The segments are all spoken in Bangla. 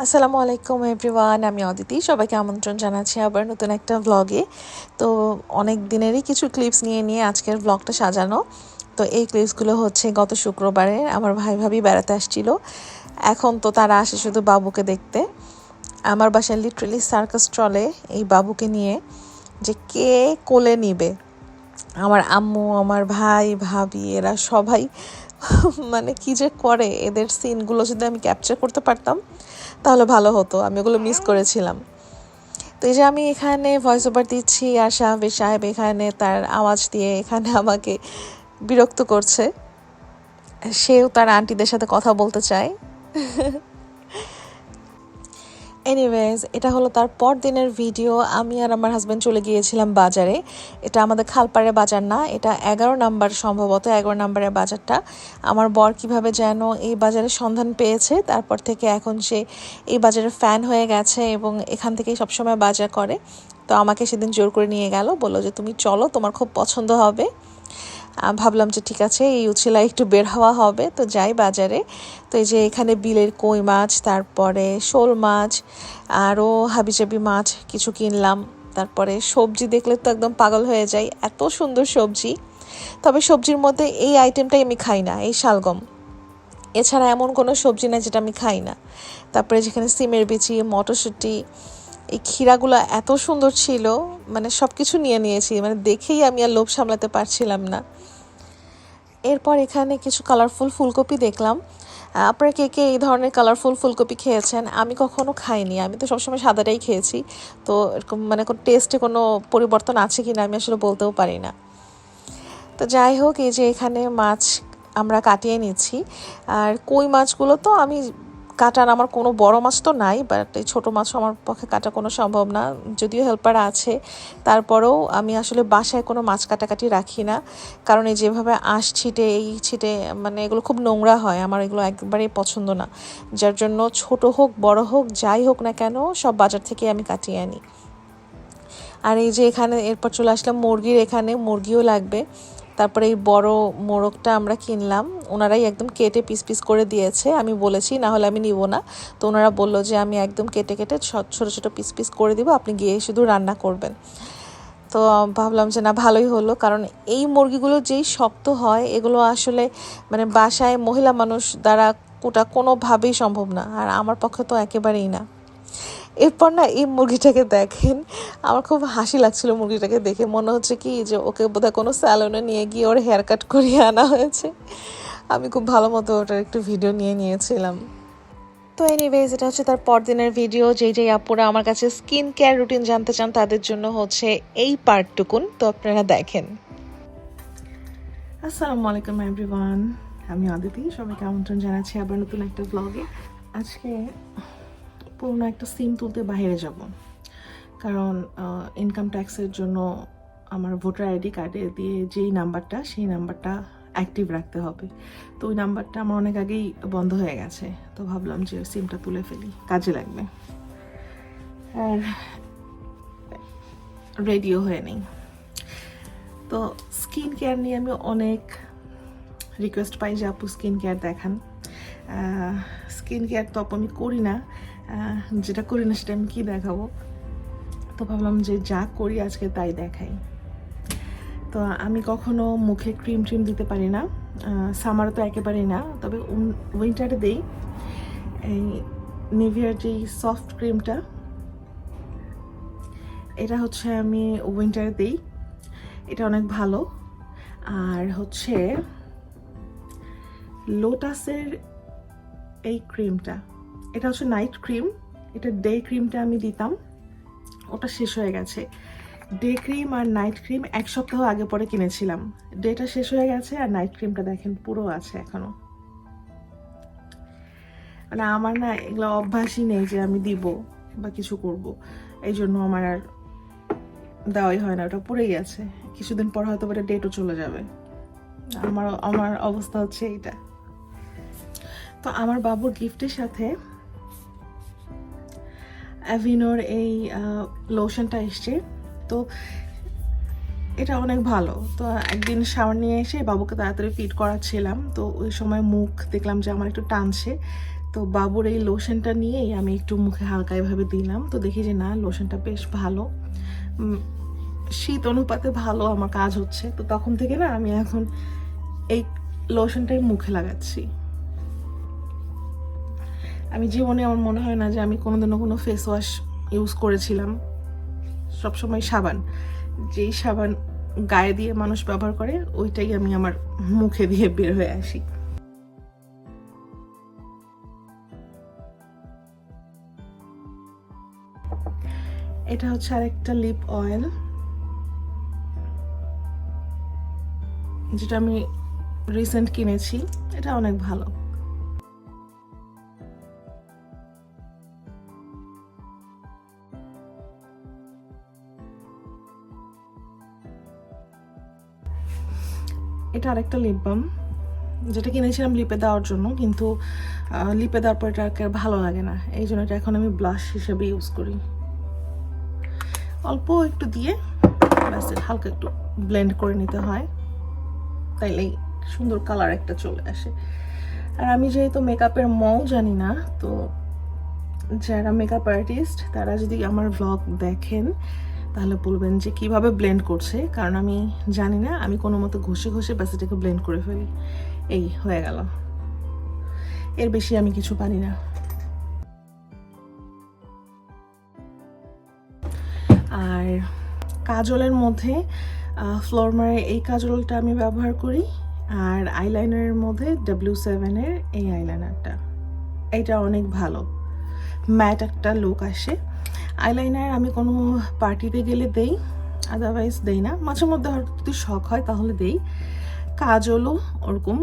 আসসালামু আলাইকুম এভরিওয়ান, আমি অদিতি। সবাইকে আমন্ত্রণ জানাচ্ছি আবার নতুন একটা ভ্লগে। তো অনেক দিনেরই কিছু ক্লিপস নিয়ে আজকের ভ্লগটা সাজানো। তো এই ক্লিপসগুলো হচ্ছে গত শুক্রবারে আমার ভাই ভাবি বেড়াতে আসছিল। এখন তো তারা আসে শুধু বাবুকে দেখতে। আমার বাসায় লিটারেলি সার্কাস চলে এই বাবুকে নিয়ে, যে কে কোলে নিবে। আমার আম্মু, আমার ভাই ভাবি এরা সবাই মানে কি যে করে, এদের সিনগুলো যদি আমি ক্যাপচার করতে পারতাম তাহলে ভালো হতো। আমি ওগুলো মিস করেছিলাম। তো এই যে আমি এখানে ভয়েস ওভার দিচ্ছি আর শাহবেজ সাহেব এখানে তার আওয়াজ দিয়ে এখানে আমাকে বিরক্ত করছে। সেও তার আন্টিদের সাথে কথা বলতে চায়। এনিওয়েজ, এটা হলো তার পর দিনের ভিডিও। আমি আর আমার হাজব্যান্ড চলে গিয়েছিলাম বাজারে। এটা আমাদের খালপাড়ের বাজার না, এটা 11 নাম্বার, সম্ভবত 11 নাম্বারের বাজারটা। আমার বর কিভাবে যেন এই বাজারের সন্ধান পেয়েছে, তারপর থেকে এখন সে এই বাজারের ফ্যান হয়ে গেছে এবং এখান থেকেই সবসময় বাজার করে। তো আমাকে সেদিন জোর করে নিয়ে গেল, বললো যে তুমি চলো, তোমার খুব পছন্দ হবে। ভাবলাম যে ঠিক আছে, এই উছিলায় একটু বের হওয়া হবে, তো যাই বাজারে। তো এই যে এখানে বিলের কই মাছ, তারপরে শোল মাছ, আরও হাবিজাবি মাছ কিছু কিনলাম। তারপরে সবজি দেখলে তো একদম পাগল হয়ে যাই, এত সুন্দর সবজি। তবে সবজির মধ্যে এই আইটেমটাই আমি খাই না, এই শালগম। এছাড়া এমন কোনো সবজি না যেটা আমি খাই না। তারপরে যেখানে সিমের বিচি, মটরশুঁটি, এই ক্ষীরাগুলো এত সুন্দর ছিল, মানে সব কিছু নিয়েছি, মানে দেখেই আমি আর লোভ সামলাতে পারছিলাম না। এরপর এখানে কিছু কালারফুল ফুলকপি দেখলাম। আপনারা কে কে এই ধরনের কালারফুল ফুলকপি খেয়েছেন? আমি কখনো খাইনি, আমি তো সবসময় সাদাটাই খেয়েছি। তো এরকম মানে কোনো টেস্টে কোনো পরিবর্তন আছে কি না আমি আসলে বলতেও পারি না। তো যাই হোক, এই যে এখানে মাছ আমরা কাটিয়ে নিচ্ছি। আর কই মাছগুলো তো আমি কাটার, আমার কোনো বড় মাছ তো নাই, বাট এই ছোটো মাছও আমার পক্ষে কাটা কোনো সম্ভব না। যদিও হেল্পার আছে, তারপরেও আমি আসলে বাসায় কোনো মাছ কাটাকাটি রাখি না। কারণ এই যেভাবে আঁশ ছিটে, এই ছিটে, মানে এগুলো খুব নোংরা হয়, আমার এগুলো একবারেই পছন্দ না। যার জন্য ছোট হোক বড় হোক যাই হোক না কেন, সব বাজার থেকে আমি কাটিয়ে আনি। আর এই যে এখানে এরপর চলে আসলাম মুরগির, এখানে মুরগিও লাগবে। তারপরে এই বড় মোরগটা আমরা কিনলাম, ওনারাই একদম কেটে পিস পিস করে দিয়েছে। আমি বলেছি না হলে আমি নিব না, তো ওনারা বললো যে আমি একদম কেটে কেটে ছোটো ছোটো পিস পিস করে দিব, আপনি গিয়ে শুধু রান্না করবেন। তো ভাবলাম যে না, ভালোই হলো, কারণ এই মুরগিগুলো যেই শক্ত হয়, এগুলো আসলে মানে বাসায় মহিলা মানুষ দ্বারা কোটা কোনোভাবেই সম্ভব না, আর আমার পক্ষে তো একেবারেই না। এরপর না এই মুরগিটাকে দেখেন, আমার খুব হাসি লাগছিল মুরগিটাকে দেখে। মনে হচ্ছে কি যে ওকে বোধহয় কোনো স্যালনে নিয়ে গিয়ে ওর হেয়ার কাট করিয়ে আনা হয়েছে। আমি খুব ভালো মতো ওটার একটু ভিডিও নিয়েছিলাম। তো এনিওয়েজ, এটা হচ্ছে তার পরদিনের ভিডিও। যেই আপুরা আমার কাছে স্কিন কেয়ার রুটিন জানতে চান তাদের জন্য হচ্ছে এই পার্টটুকুন, তো আপনারা দেখেন। আসসালামু আলাইকুম এভরিওয়ান, আমি অদিতি। সবাইকে আমন্ত্রণ জানাচ্ছি আবার নতুন একটা ব্লগে। আজকে পুরোনো একটা সিম তুলতে বাইরে যাব, কারণ ইনকাম ট্যাক্সের জন্য আমার ভোটার আইডি কার্ডে দিয়ে যেই নাম্বারটা, সেই নাম্বারটা অ্যাক্টিভ রাখতে হবে। তো ওই নাম্বারটা আমার অনেক আগেই বন্ধ হয়ে গেছে, তো ভাবলাম যে সিমটা তুলে ফেলি, কাজে লাগবে। আর রেডিও হয়ে নেই। তো স্কিন কেয়ার নিয়ে আমি অনেক রিকোয়েস্ট পাই যে আপু স্কিন কেয়ার দেখান। স্কিন কেয়ার তো আপু আমি করি না, যেটা করি না সেটা আমি কী দেখাবো। তো ভাবলাম যে যা করি আজকে তাই দেখাই। তো আমি কখনো মুখে ক্রিম দিতে পারি না, সামারে তো একেবারেই না, তবে উইন্টারে দিই। এই নিভিয়ার যেই সফট ক্রিমটা, এটা হচ্ছে আমি উইন্টারে দিই, এটা অনেক ভালো। আর হচ্ছে লোটাসের এই ক্রিমটা, এটা হচ্ছে নাইট ক্রিম। এটা ডে ক্রিমটা আমি দিতাম, ওটা শেষ হয়ে গেছে। ডে ক্রিম আর নাইট ক্রিম 1 সপ্তাহ আগে পরে কিনেছিলাম, ডেটা শেষ হয়ে গেছে, আর নাইট ক্রিমটা দেখেন পুরো আছে এখনো। মানে আমার না এগুলো অভ্যাসই নেই যে আমি দিব বা কিছু করব, এই জন্য আমার আর দেওয়াই হয় না, ওটা পড়েই আছে। কিছুদিন পর হয়তো এটা ডেটও চলে যাবে। আমার অবস্থা হচ্ছে এইটা। তো আমার বাবুর গিফটের সাথে অ্যাভিনোর এই লোশনটা এসছে, তো এটা অনেক ভালো। তো একদিন শাওয়ার নিয়ে এসে বাবুকে তাড়াতাড়ি ফিট করাচ্ছিলাম, তো ওই সময় মুখ দেখলাম যে আমার একটু টানছে, তো বাবুর এই লোশনটা নিয়েই আমি একটু মুখে হালকা এভাবে দিলাম, তো দেখি যে না লোশনটা বেশ ভালো, শীত অনুপাতে ভালো আমার কাজ হচ্ছে। তো তখন থেকে না আমি এখন এই লোশনটাই মুখে লাগাচ্ছি। আমি জীবনে আমার মনে হয় না যে আমি কোনোদিনও কোনো ফেস ওয়াশ ইউজ করেছিলাম। সবসময় সাবান, যেই সাবান গায়ে দিয়ে মানুষ ব্যবহার করে ওইটাই আমি আমার মুখে দিয়ে বের হয়ে আসি। এটা হচ্ছে আরেকটা লিপ অয়েল, যেটা আমি রিসেন্ট কিনেছি। এটা অনেক ভালো। এটা আরেকটা লিপ বাম, যেটা কিনেছিলাম লিপে দেওয়ার জন্য, কিন্তু লিপে দেওয়ার পর এটা আর ভালো লাগে না, এই জন্য এটা এখন আমি ব্লাশ হিসেবে ইউজ করি। অল্প একটু দিয়ে ব্যাস হালকা একটু ব্লেন্ড করে নিতে হয়, তাইলেই সুন্দর কালার একটা চলে আসে। আর আমি যেহেতু মেকআপের মও জানি না, তো যারা মেকআপ আর্টিস্ট তারা যদি আমার ভ্লগ দেখেন তাহলে বলবেন যে কিভাবে ব্লেন্ড করছে, কারণ আমি জানি না। আমি কোনো মতো ঘষে ঘষে ব্যাস এটাকে ব্লেন্ড করে ফেলি, এই হয়ে গেল, এর বেশি আমি কিছু পারি না। আর কাজলের মধ্যে ফ্লোরমারের এই কাজলটা আমি ব্যবহার করি, আর আইলাইনারের মধ্যে W7 এর এই আইলাইনারটা, এটা অনেক ভালো, ম্যাট একটা লুক আসে। আইলাইনার আমি কোনো পার্টিতে গেলে দেই, আদারওয়াইজ দেই না। মাঝে মধ্যে হয়তো যদি শখ হয় তাহলে দেই। কাজলও ওরকম,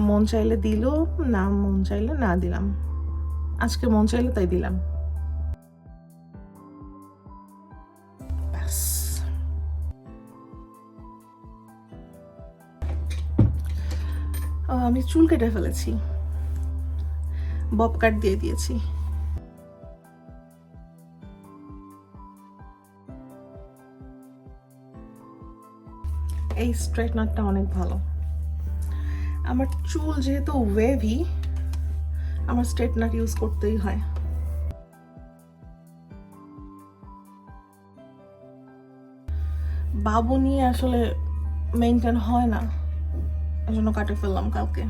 মন চাইলে দিল, না মন চাইলে না দিলাম। আজকে মন চাইলে তাই দিলাম। আমি চুল কেটে ফেলেছি, বব কাট দিয়ে দিয়েছি। এই স্ট্রেটনারটা অনেক ভালো। আমার চুল যেহেতু ওয়েভি, আমার স্ট্রেটনার ইউজ করতেই হয়। বাবু নিয়ে আসলে মেইনটেইন হয় না, এজন্য কাটে ফেললাম কালকে।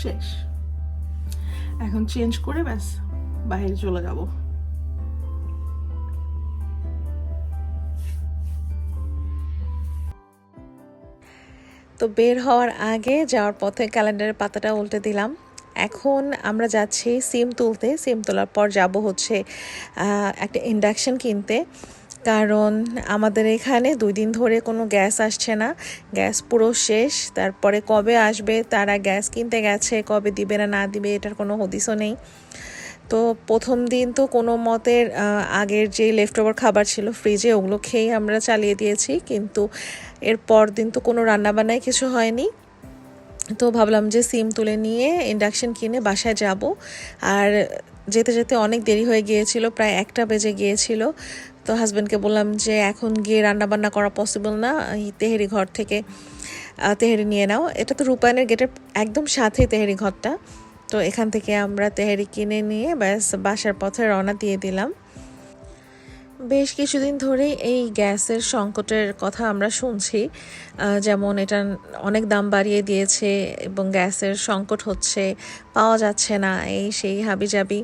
শেষ, এখন চেঞ্জ করে ব্যাস বাইরে চলে যাব। তো বের হওয়ার আগে যাওয়ার পথে ক্যালেন্ডারের পাতাটা উল্টে দিলাম। এখন আমরা যাচ্ছি সিম তুলতে। সিম তোলার পর যাব হচ্ছে একটা ইন্ডাকশন কিনতে, কারণ আমাদের এখানে 2 দিন ধরে কোনো গ্যাস আসছে না, গ্যাস পুরো শেষ। তারপরে কবে আসবে, তারা গ্যাস কিনতে গেছে, কবে দিবে না দিবে এটার কোনো হদিসও নেই। তো প্রথম দিন তো কোনো মতের আগের যে লেফট ওভার খাবার ছিল ফ্রিজে, ওগুলো খেয়েই আমরা চালিয়ে দিয়েছি, কিন্তু এর পর দিন তো কোনো রান্নাবান্নাই কিছু হয়নি। তো ভাবলাম যে সিম তুলে নিয়ে ইন্ডাকশন কিনে বাসায় যাব। আর যেতে যেতে অনেক দেরি হয়ে গিয়েছিল, প্রায় 1টা বেজে গিয়েছিল। তো হাজব্যান্ডকে বললাম যে এখন গিয়ে রান্নাবান্না করা পসিবল না, এই তেহেরি ঘর থেকে তেহেরি নিয়ে নাও। এটা তো রূপায়ণের গেটের একদম সাথে তেহেরি ঘরটা। তো এখান থেকে আমরা তেহেরি কিনে নিয়ে ব্যাস বাসার পথে রওনা দিয়ে দিলাম। বেশ কিছুদিন ধরেই এই গ্যাসের সংকটের কথা আমরা শুনছি, যেমন এটা অনেক দাম বাড়িয়ে দিয়েছে এবং গ্যাসের সংকট হচ্ছে, পাওয়া যাচ্ছে না, এই সেই হাবিজাবি।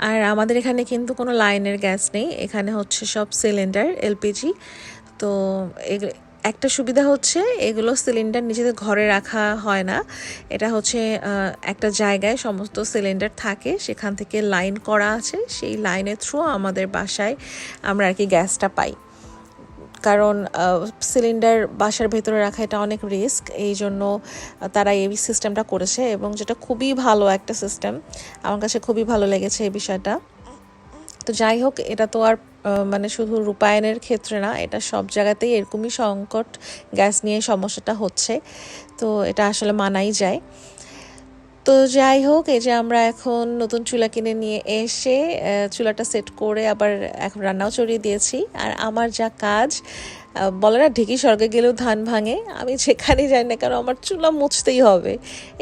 আর আমাদের এখানে কিন্তু কোনো লাইনের গ্যাস নেই, এখানে হচ্ছে সব সিলিন্ডার এলপিজি। তো একটা সুবিধা হচ্ছে এগুলো সিলিন্ডার নিজেদের ঘরে রাখা হয় না, এটা হচ্ছে একটা জায়গায় সমস্ত সিলিন্ডার থাকে, সেখান থেকে লাইন করা আছে, সেই লাইনের থ্রু আমাদের বাসায় আমরা আর কি গ্যাসটা পাই। কারণ সিলিন্ডার বাসার ভেতরে রাখা এটা অনেক রিস্ক, এই জন্য তারা এই সিস্টেমটা করেছে, এবং যেটা খুবই ভালো একটা সিস্টেম, আমার কাছে খুবই ভালো লেগেছে এই বিষয়টা। তো যাই হোক, এটা তো আর মানে শুধু রূপায়ণের ক্ষেত্রে না, এটা সব জায়গাতেই এরকমই সংকট, গ্যাস নিয়ে সমস্যাটা হচ্ছে। তো এটা আসলে মানাই যায়। তো যাই হোক, এই যে আমরা এখন নতুন চুলা কিনে নিয়ে এসে চুলাটা সেট করে আবার এখন রান্নাও চড়িয়ে দিয়েছি। আর আমার যা কাজ, বলে না ঢেকি স্বর্গে গেলেও ধান ভাঙে, আমি যেখানেই যাই না কেন আমার চুলা মুছতেই হবে।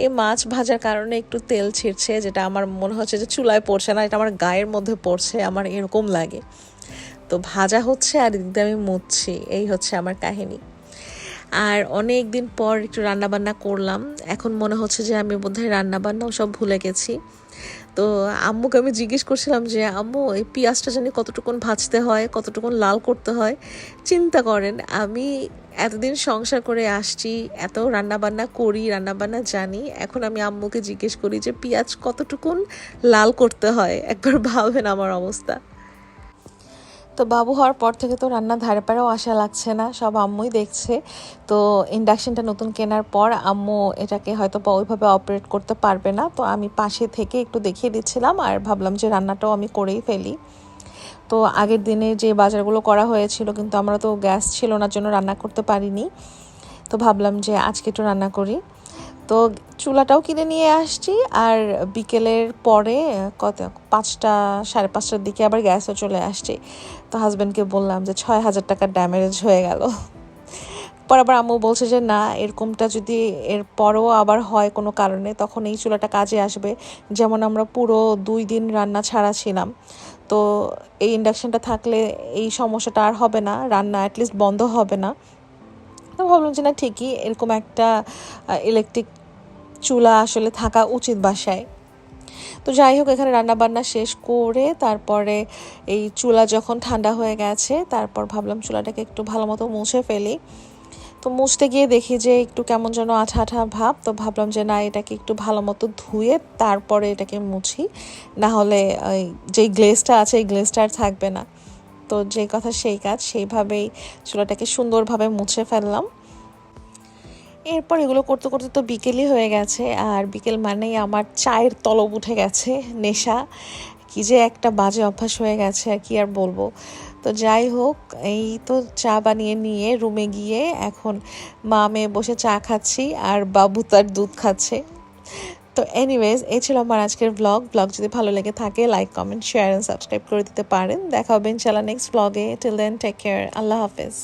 এই মাছ ভাজার কারণে একটু তেল ছিঁড়ছে, যেটা আমার মনে হচ্ছে যে চুলায় পড়ছে না, এটা আমার গায়ের মধ্যে পড়ছে, আমার এরকম লাগে। তো ভাজা হচ্ছে আর এদিক দিয়ে আমি মুছছি, এই হচ্ছে আমার কাহিনী। আর অনেক দিন পর একটু রান্নাবান্না করলাম, এখন মনে হচ্ছে যে আমি বোধহয় রান্নাবান্নাও সব ভুলে গেছি। তো আম্মুকে আমি জিজ্ঞেস করছিলাম যে আম্মু এই পেঁয়াজটা জানি কতটুকুন ভাজতে হয়, কতটুকুন লাল করতে হয়। চিন্তা করেন, আমি এতদিন সংসার করে আসছি, এত রান্নাবান্না করি, রান্নাবান্না জানি, এখন আমি আম্মুকে জিজ্ঞেস করি যে পেঁয়াজ কতটুকুন লাল করতে হয়। একবার ভাবেন আমার অবস্থা। তো বাবু হওয়ার পর থেকে তো রান্নার ধারে পাড়েও আসা লাগছে না, সব আম্মুই দেখছে। তো ইন্ডাকশনটা নতুন কেনার পর আম্মু এটাকে হয়তো বা ওইভাবে অপারেট করতে পারবে না, তো আমি পাশে থেকে একটু দেখিয়ে দিচ্ছিলাম আর ভাবলাম যে রান্নাটাও আমি করেই ফেলি। তো আগের দিনে যে বাজারগুলো করা হয়েছিল, কিন্তু আমরা তো গ্যাস ছিল না জন্য রান্না করতে পারিনি, তো ভাবলাম যে আজকে একটু রান্না করি। তো চুলাটাও কিনে নিয়ে আসছি, আর বিকেলের পরে কত 5টা 5:30টার দিকে আবার গ্যাসও চলে আসছে। তো হাজব্যান্ডকে বললাম যে 6,000 টাকার ড্যামেজ হয়ে গেল। পর আবার আম্মু বলছে যে না, এরকমটা যদি এর পরেও আবার হয় কোনো কারণে, তখন এই চুলাটা কাজে আসবে। যেমন আমরা পুরো 2 দিন রান্না ছাড়া ছিলাম, তো এই ইন্ডাকশনটা থাকলে এই সমস্যাটা আর হবে না, রান্না অ্যাটলিস্ট বন্ধ হবে না। তো ভাবলাম যে না, ঠিকই, এরকম একটা ইলেকট্রিক চুলা আসলে থাকা উচিত বাসায়। তো যাই হোক, এখানে রান্নাবান্না শেষ করে তারপরে এই চুলা যখন ঠান্ডা হয়ে গেছে, তারপর ভাবলাম চুলাটাকে একটু ভালো মতো মুছে ফেলি। তো মুছতে গিয়ে দেখি যে একটু কেমন যেন আঠা আঠা ভাব, তো ভাবলাম যে না, এটাকে একটু ভালো মতো ধুয়ে তারপরে এটাকে মুছি, না হলে যেই গ্লেজটা আছে এই গ্লেজটা আর থাকবে না। তো যেই কথা সেই কাজ, সেইভাবেই চুলাটাকে সুন্দরভাবে মুছে ফেললাম। এরপর এগুলো করতে করতে তো বিকেলই হয়ে গেছে, আর বিকেল মানেই আমার চায়ের তলব উঠে গেছে, নেশা। কি যে একটা বাজে অভ্যাস হয়ে গেছে, আর কি আর বলবো। তো যাই হোক, এই তো চা বানিয়ে নিয়ে রুমে গিয়ে এখন মা মেয়ে বসে চা খাচ্ছি, আর বাবু তার দুধ খাচ্ছে। তো এনিওয়েজ, এই ছিল আমার আজকের ব্লগ। যদি ভালো লেগে থাকে, like, comment, share and subscribe করে দিতে পারেন। দেখা হবে ইনশাআল্লাহ নেক্সট ব্লগে। টিল দেন, টেক কেয়ার, আল্লাহ হাফেজ।